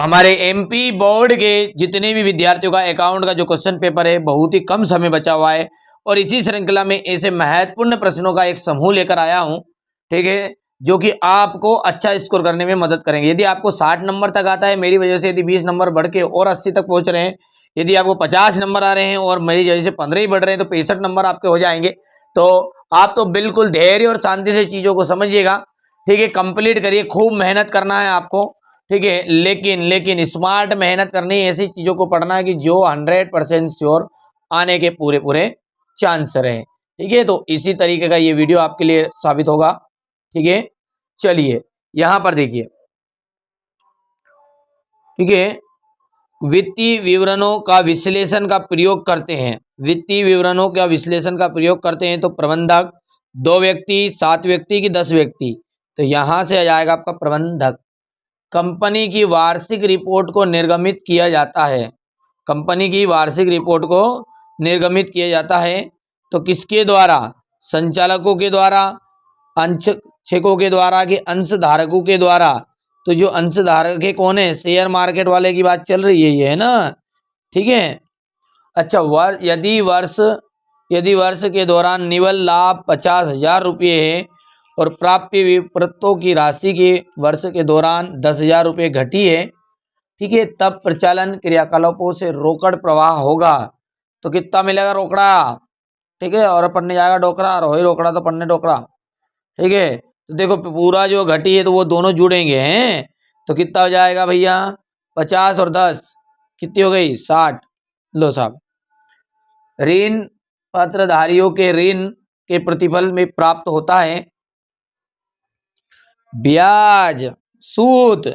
हमारे MP board के जितने भी विद्यार्थियों का अकाउंट का जो क्वेश्चन पेपर है बहुत ही कम समय बचा हुआ है और इसी श्रृंखला में ऐसे महत्वपूर्ण प्रश्नों का एक समूह लेकर आया हूं, ठीक है, जो कि आपको अच्छा स्कोर करने में मदद करेंगे। यदि आपको 60 नंबर तक आता है मेरी वजह से, यदि 20 नंबर बढ़ के और 80 तक पहुंच रहे हैं, यदि आपको 50 नंबर आ रहे हैं और मेरी वजह से 15 ही बढ़ रहे हैं तो 65 नंबर आपके हो जाएंगे। तो आप तो बिल्कुल धैर्य और शांति से चीजों को समझिएगा, ठीक है, कंप्लीट करिए, खूब मेहनत करना है आपको, ठीक है, लेकिन स्मार्ट मेहनत करनी है, ऐसी चीजों को पढ़ना है कि जो 100% श्योर आने के पूरे पूरे चांस रहे, ठीक है। तो इसी तरीके का ये वीडियो आपके लिए साबित होगा, ठीक है। चलिए यहां पर देखिए, ठीक है, वित्तीय विवरणों का विश्लेषण का प्रयोग करते हैं। वित्तीय विवरणों का विश्लेषण का प्रयोग करते हैं तो प्रबंधक 2 व्यक्ति, 7 व्यक्ति की 10 व्यक्ति, तो यहां से आ जाएगा आपका प्रबंधक। कंपनी की वार्षिक रिपोर्ट को निर्गमित किया जाता है। कंपनी की वार्षिक रिपोर्ट को निर्गमित किया जाता है तो किसके द्वारा? संचालकों के द्वारा, अंशकों के द्वारा कि अंशधारकों के द्वारा। तो जो अंशधारक है कौन है? शेयर मार्केट वाले की बात चल रही है, ये है ना, ठीक है। अच्छा, यदि वर्ष के दौरान निवल लाभ 50,000 रुपये है और प्राप्य विपरीतों की राशि के वर्ष के दौरान 10,000 रुपये घटी है, ठीक है, तब प्रचालन क्रियाकलापों से रोकड़ प्रवाह होगा। तो कितना मिलेगा? रोकड़ा, ठीक है, और पढ़ने जाएगा डोकरा, और वही रोकड़ा तो पढ़ने डोकरा, ठीक है। तो देखो पूरा जो घटी है तो वो दोनों जुड़ेंगे हैं, तो कितना हो जाएगा भैया? 50 और 10 कितनी हो गई? 60। लो साहब, ऋण पत्रधारियों के ऋण के प्रतिफल में प्राप्त होता है ब्याज, सूद,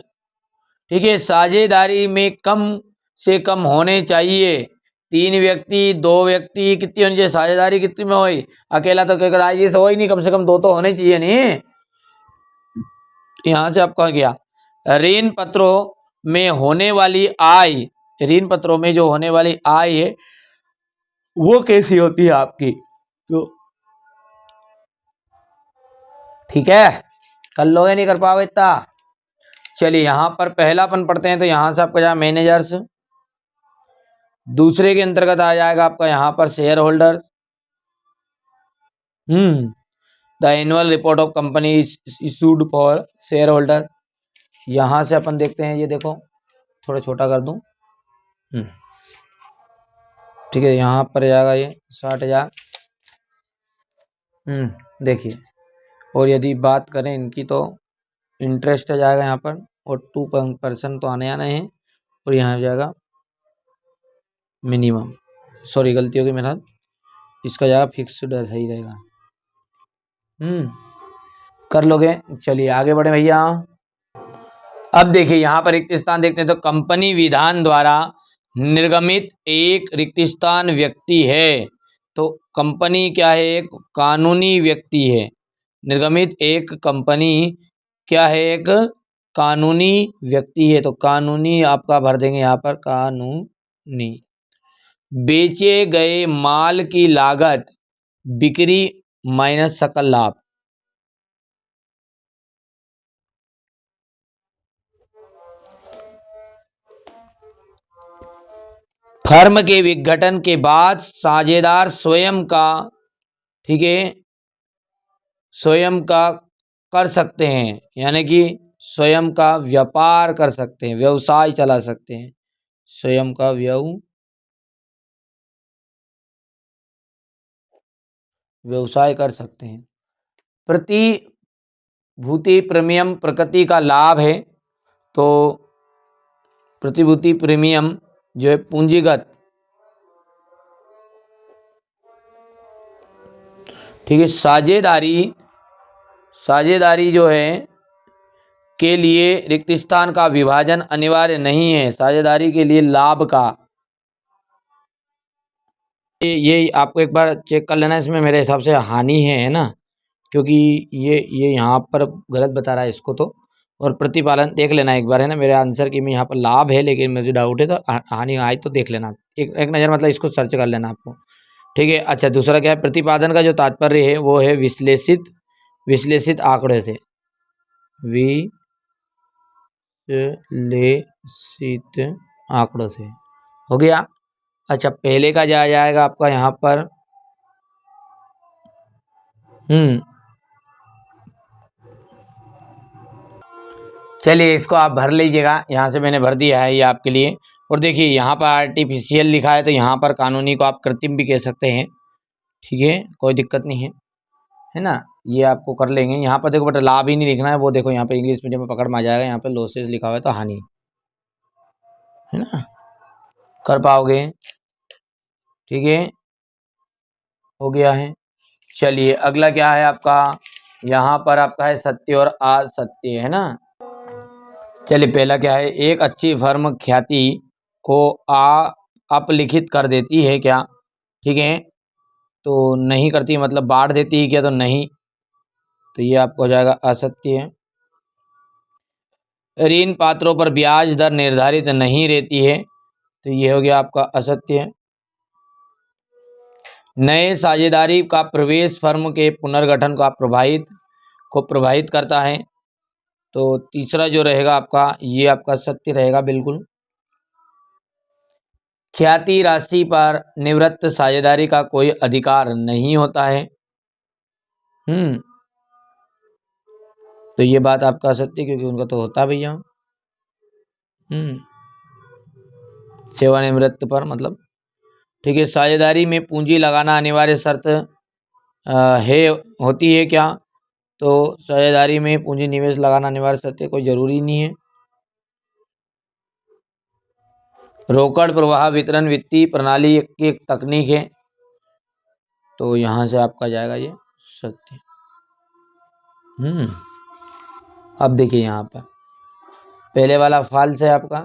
ठीक है। साझेदारी में कम से कम होने चाहिए। 3 व्यक्ति, 2 व्यक्ति, कितनी होनी चाहिए साझेदारी? कितनी में हुई? अकेला तो कहीं से हो ही नहीं, कम से कम 2 तो होने चाहिए नहीं। यहां से आपका गया ऋण पत्रों में होने वाली आय, ऋण पत्रों में जो होने वाली आय है वो कैसी होती है आपकी? तो ठीक है, कर लोगे, नहीं कर पाओगे इतना। चलिए यहां पर पहलापन पढ़ते हैं तो यहां से आपका जाएगा मैनेजर्स, दूसरे के अंतर्गत आ जाएगा आपका यहां पर share holder, the annual report of company issued for share holder. यहां से अपन देखते हैं, ये देखो थोड़ा छोटा कर दूं, ठीक है, यहाँ पर जाएगा ये 60,000, देखिए। और यदि बात करें इनकी तो इंटरेस्ट आ जाएगा यहाँ पर, और 2% तो आने है, और यहाँ आ जाएगा मिनिमम, सॉरी गलती होगी मेरे साथ, इसका जाएगा फिक्स्ड, सही रहेगा। कर लोगे। चलिए आगे बढ़े भैया। अब देखिए यहाँ पर रिक्त स्थान देखते हैं तो कंपनी विधान द्वारा निर्गमित एक रिक्त स्थान व्यक्ति है। तो कंपनी क्या है? एक कानूनी व्यक्ति है। निर्गमित एक कंपनी क्या है? एक कानूनी व्यक्ति है। तो कानूनी आपका भर देंगे यहाँ पर, कानूनी। बेचे गए माल की लागत बिक्री माइनस सकल लाभ। फर्म के विघटन के बाद साझेदार स्वयं का, ठीक है, स्वयं का कर सकते हैं, यानी कि स्वयं का व्यापार कर सकते हैं, व्यवसाय चला सकते हैं, स्वयं का व्यवसाय कर सकते हैं। प्रतिभूति प्रीमियम प्रकृति का लाभ है। तो प्रतिभूति प्रीमियम जो है पूंजीगत, ठीक है, साझेदारी जो है के लिए रिक्त स्थान का विभाजन अनिवार्य नहीं है। साझेदारी के लिए लाभ का, ये आपको एक बार चेक कर लेना, इसमें मेरे हिसाब से हानि है ना, क्योंकि ये यहाँ पर गलत बता रहा है इसको तो। और प्रतिपालन देख लेना एक बार, है ना, मेरे आंसर की में यहाँ पर लाभ है लेकिन मुझे डाउट है, तो हानि आए तो देख लेना एक नज़र, मतलब इसको सर्च कर लेना आपको, ठीक है। अच्छा, दूसरा क्या है? प्रतिपादन का जो तात्पर्य है वो है विश्लेषित आंकड़े से, विश्लेषित आंकड़ों से। हो गया। अच्छा, पहले का जा जाएगा आपका यहाँ पर चलिए इसको आप भर लीजिएगा। यहाँ से मैंने भर दिया है ये आपके लिए। और देखिए यहाँ पर आर्टिफिशियल लिखा है, तो यहाँ पर कानूनी को आप कृत्रिम भी कह सकते हैं। ठीक है, कोई दिक्कत नहीं है ना। ये आपको कर लेंगे। यहाँ पर देखो बेटा लाभ ही नहीं लिखना है, वो देखो यहाँ पे इंग्लिश मीडियम में पकड़ में आ जाएगा। यहाँ पे लॉसेस लिखा हुआ है तो हानि, है ना, कर पाओगे। ठीक है, हो गया है। चलिए अगला क्या है आपका, यहाँ पर आपका है सत्य और असत्य, है ना। चलिए पहला क्या है, एक अच्छी फर्म ख्याति को अपलिखित कर देती है क्या। ठीक है, तो नहीं करती मतलब बांट देती है क्या, तो नहीं, तो ये आपको हो जाएगा असत्य है। ऋण पात्रों पर ब्याज दर निर्धारित नहीं रहती है, तो ये हो गया आपका असत्य है। नए साझेदारी का प्रवेश फर्म के पुनर्गठन को प्रभावित करता है, तो तीसरा जो रहेगा आपका ये आपका सत्य रहेगा बिल्कुल। ख्याति राशि पर निवृत्त साझेदारी का कोई अधिकार नहीं होता है। तो ये बात आपका सत्य, क्योंकि उनका तो होता भैया। सेवानिवृत्त पर मतलब। ठीक है, साझेदारी में पूंजी लगाना अनिवार्य शर्त है होती है क्या, तो साझेदारी में पूंजी निवेश लगाना अनिवार्य शर्त है, कोई जरूरी नहीं है। रोकड़ प्रवाह वितरण वित्तीय प्रणाली की एक तकनीक है, तो यहाँ से आपका जाएगा ये सत्य। अब देखिए यहाँ पर पहले वाला फॉल्स है आपका,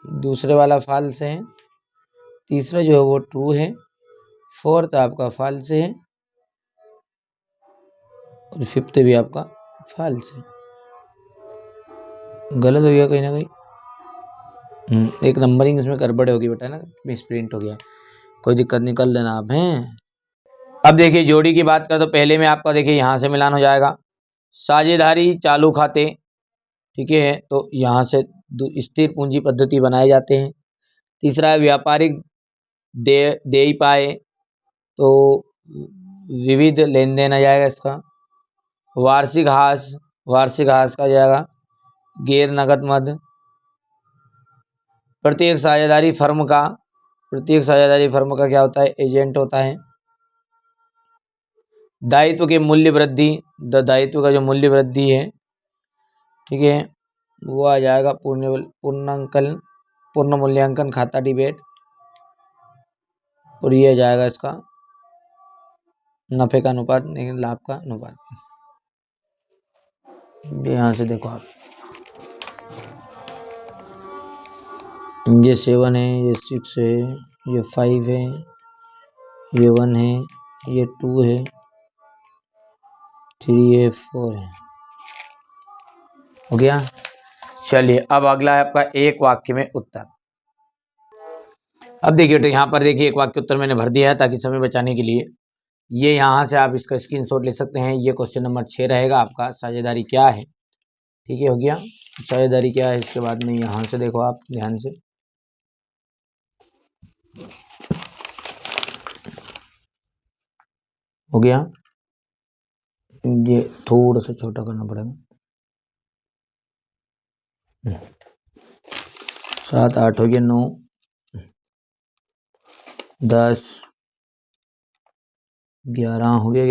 दूसरे वाला फॉल्स है, तीसरा जो है वो ट्रू है, फोर्थ आपका फॉल्स है, और फिफ्थ भी आपका फॉल्स है। गलत हो गया कहीं ना कहीं। एक नंबरिंग इसमें गड़बड़ होगी बेटा ना, मिसप्रिंट हो गया, कोई दिक्कत नहीं, कर लेना आप हैं। अब देखिए जोड़ी की बात करें तो पहले में आपका देखिए यहाँ से मिलान हो जाएगा, साझेदारी चालू खाते। ठीक है, तो यहाँ से स्थिर पूंजी पद्धति बनाए जाते हैं। तीसरा है व्यापारिक देय पाए, तो विविध लेन देन आ जाएगा इसका। वार्षिक हास का जाएगा गैर नगद मद। प्रत्येक साझेदारी फर्म का क्या होता है, एजेंट होता है। दायित्व के मूल्य वृद्धि, दायित्व का जो मूल्य वृद्धि है, ठीक है, वो आ जाएगा पूर्ण मूल्यांकन खाता डिबेट, और ये आ जाएगा इसका नफे का अनुपात लेकिन लाभ का अनुपात। यहाँ से देखो आप, ये 7 है, ये 6 है, ये 5 है, ये 1 है, ये 2 है, 3 है, 4 है। हो गया। चलिए अब अगला है आपका एक वाक्य में उत्तर। अब देखिए तो यहाँ पर देखिए एक वाक्य उत्तर मैंने भर दिया है ताकि समय बचाने के लिए। ये यहाँ से आप इसका स्क्रीनशॉट ले सकते हैं। ये क्वेश्चन नंबर 6 रहेगा आपका, साझेदारी क्या है। ठीक है, हो गया, साझेदारी क्या है। इसके बाद में यहाँ से देखो आप ध्यान से, हो गया। ये थोड़ा सा छोटा करना पड़ेगा। 7 8 हो गया, 9 10 11 हो गया,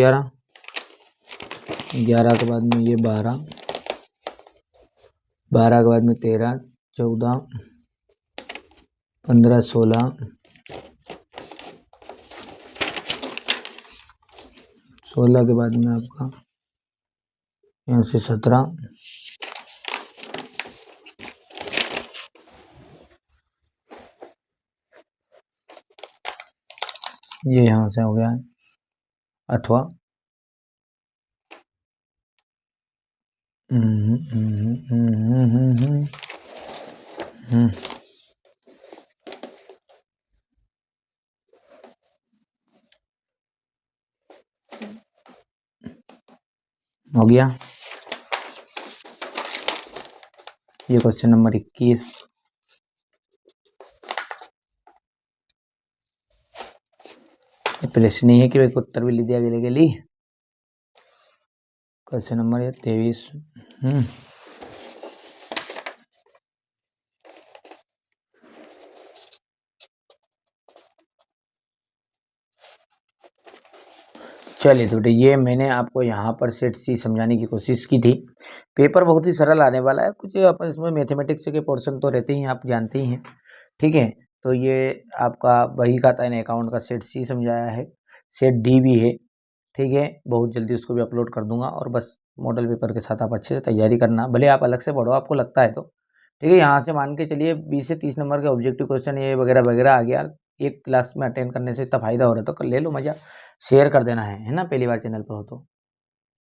11 के बाद में ये 12 के बाद में 13 14 15 16 के बाद में आपका यहाँ से 17 ये यहाँ से हो गया है, अथवा हो गया। ये क्वेश्चन नंबर 21। ये प्रश्न नहीं है कि भाई उत्तर भी लिख दिया गया ली। Question number 23। चलिए तो ये मैंने आपको यहाँ पर सेट सी समझाने की कोशिश की थी। पेपर बहुत ही सरल आने वाला है, कुछ अपन इसमें मैथमेटिक्स के पोर्शन तो रहते ही हैं, आप जानते ही हैं। ठीक है, तो ये आपका बही खाता एंड अकाउंट का सेट सी समझाया है, सेट डी भी है। ठीक है, बहुत जल्दी उसको भी अपलोड कर दूंगा। और बस मॉडल पेपर के साथ आप अच्छे से तैयारी करना, भले आप अलग से पढ़ो आपको लगता है तो। ठीक है, यहाँ से मान के चलिए 20 से 30 नंबर के ऑब्जेक्टिव क्वेश्चन ये वगैरह वगैरह आ गया। एक क्लास में अटेंड करने से इतना फायदा हो रहा है तो ले लो मजा, शेयर कर देना है ना, पहली बार चैनल पर हो तो।